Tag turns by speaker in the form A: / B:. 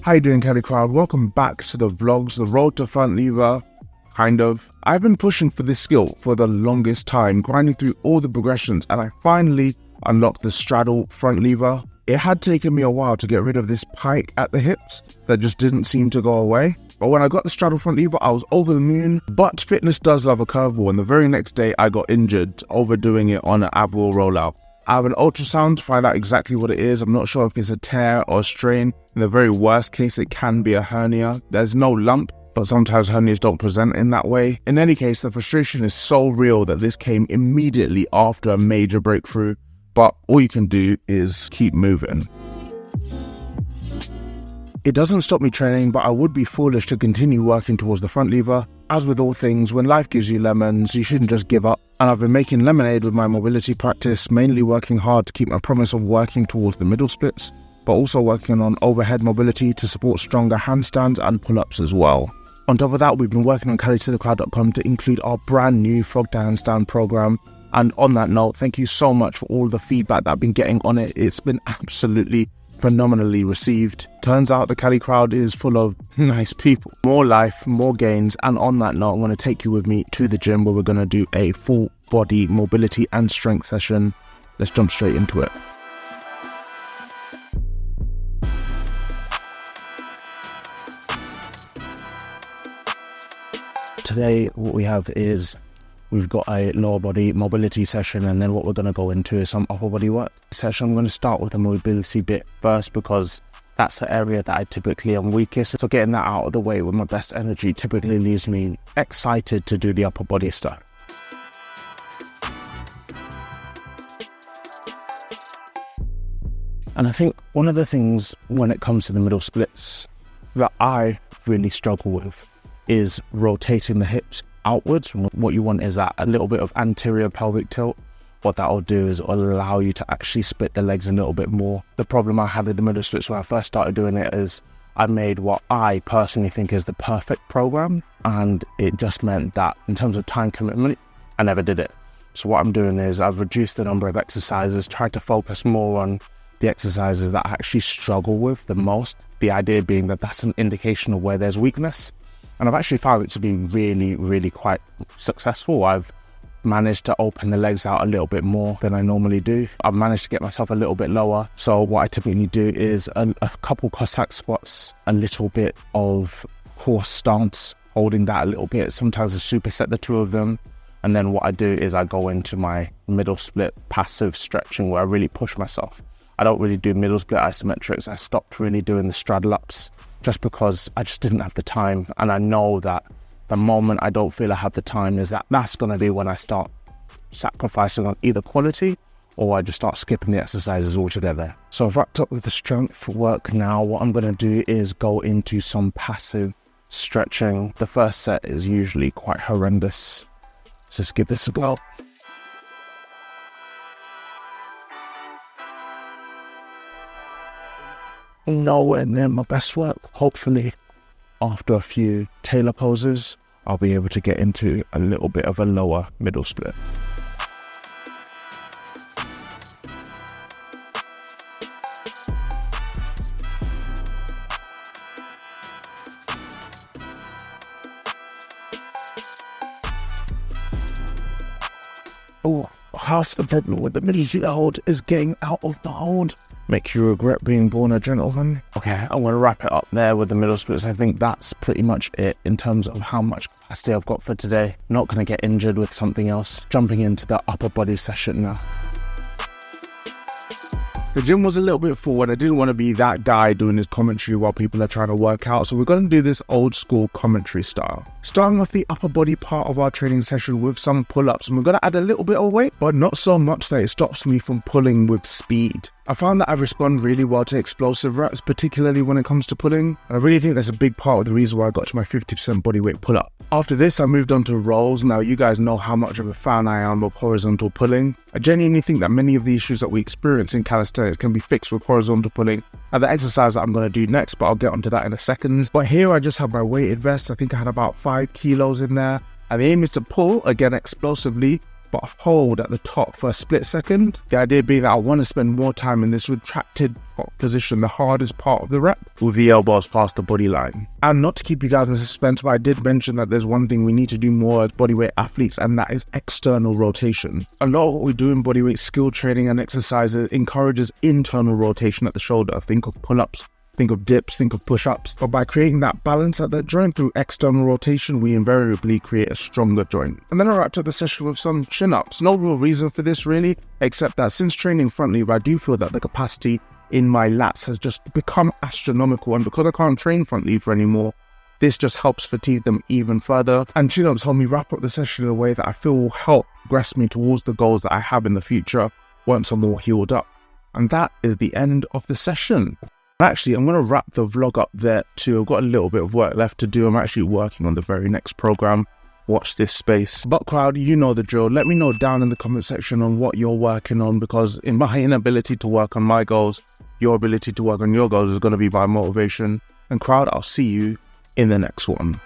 A: How you doing, Cali Crowd? Welcome back to the vlogs, the road to front lever, kind of. I've been pushing for this skill for the longest time, grinding through all the progressions, and I finally unlocked the straddle front lever. It had taken me a while to get rid of this pike at the hips that just didn't seem to go away. But when I got the straddle front lever, I was over the moon. But fitness does love a curveball, and the very next day I got injured overdoing it on an ab wheel rollout. I have an ultrasound to find out exactly what it is. I'm not sure if it's a tear or a strain. In the very worst case, it can be a hernia. There's no lump, but sometimes hernias don't present in that way. In any case, the frustration is so real that this came immediately after a major breakthrough. But all you can do is keep moving. It doesn't stop me training, but I would be foolish to continue working towards the front lever. As with all things, when life gives you lemons, you shouldn't just give up. And I've been making lemonade with my mobility practice, mainly working hard to keep my promise of working towards the middle splits, but also working on overhead mobility to support stronger handstands and pull-ups as well. On top of that, we've been working on CaliToTheCrowd.com to include our brand new frog to handstand program. And on that note, thank you so much for all the feedback that I've been getting on it. It's been absolutely phenomenally received. Turns out the Cali crowd is full of nice people. More life, more gains. And on that note, I'm going to take you with me to the gym where we're going to do a full body mobility and strength session. Let's jump straight into it. Today, what we have is we've got a lower body mobility session, and then what we're going to go into is some upper body work session. I'm going to start with the mobility bit first because that's the area that I typically am weakest. So getting that out of the way with my best energy typically leaves me excited to do the upper body stuff. And I think one of the things when it comes to the middle splits that I really struggle with is rotating the hips outwards. What you want is that a little bit of anterior pelvic tilt. What that will do is it will allow you to actually split the legs a little bit more. The problem I had with the middle splits when I first started doing it is I made what I personally think is the perfect program, and it just meant that in terms of time commitment, I never did it. So what I'm doing is I've reduced the number of exercises, tried to focus more on the exercises that I actually struggle with the most. The idea being that that's an indication of where there's weakness. And I've actually found it to be really quite successful. I've managed to open the legs out a little bit more than I normally do. I've managed to get myself a little bit lower. So what I typically do is a couple Cossack squats, a little bit of horse stance, holding that a little bit. Sometimes I superset the two of them. And then what I do is I go into my middle split passive stretching where I really push myself. I don't really do middle split isometrics. I stopped really doing the straddle ups just because I just didn't have the time. And I know that the moment I don't feel I have the time is that's going to be when I start sacrificing on either quality or I just start skipping the exercises altogether. So I've wrapped up with the strength work now. What I'm going to do is go into some passive stretching. The first set is usually quite horrendous. So let's give this a go. Nowhere near my best work. Hopefully, after a few tailor poses, I'll be able to get into a little bit of a lower middle split. Oh, half the problem with the middle split hold is getting out of the hold. Makes you regret being born a gentleman. Okay, I'm going to wrap it up there with the middle splits. I think that's pretty much it in terms of how much capacity I've got for today. Not going to get injured with something else. Jumping into the upper body session now. The gym was a little bit full and I didn't want to be that guy doing this commentary while people are trying to work out, so we're going to do this old school commentary style. Starting off the upper body part of our training session with some pull-ups, and we're going to add a little bit of weight, but not so much that it stops me from pulling with speed. I found that I respond really well to explosive reps, particularly when it comes to pulling, and I really think that's a big part of the reason why I got to my 50% bodyweight pull-up. After this, I moved on to rolls. Now, you guys know how much of a fan I am of horizontal pulling. I genuinely think that many of the issues that we experience in calisthenics can be fixed with horizontal pulling. And the exercise that I'm going to do next, but I'll get onto that in a second. But here I just have my weighted vest. I think I had about 5 kilos in there. And the aim is to pull, again explosively, but hold at the top for a split second. The idea being that I want to spend more time in this retracted position, the hardest part of the rep, with the elbows past the body line. And not to keep you guys in suspense, but I did mention that there's one thing we need to do more as bodyweight athletes, and that is external rotation. A lot of what we do in bodyweight skill training and exercises encourages internal rotation at the shoulder. Think of pull-ups, think of dips, think of push-ups. But by creating that balance at that joint through external rotation, we invariably create a stronger joint. And then I wrapped up the session with some chin-ups. No real reason for this really, except that since training front lever, I do feel that the capacity in my lats has just become astronomical. And because I can't train front lever anymore, this just helps fatigue them even further. And chin-ups help me wrap up the session in a way that I feel will help progress me towards the goals that I have in the future once I'm more healed up. And that is the end of the session. Actually, I'm going to wrap the vlog up there too. I've got a little bit of work left to do. I'm actually working on the very next program. Watch this space. But crowd, you know the drill. Let me know down in the comment section on what you're working on, because in my inability to work on my goals, your ability to work on your goals is going to be my motivation. And crowd, I'll see you in the next one.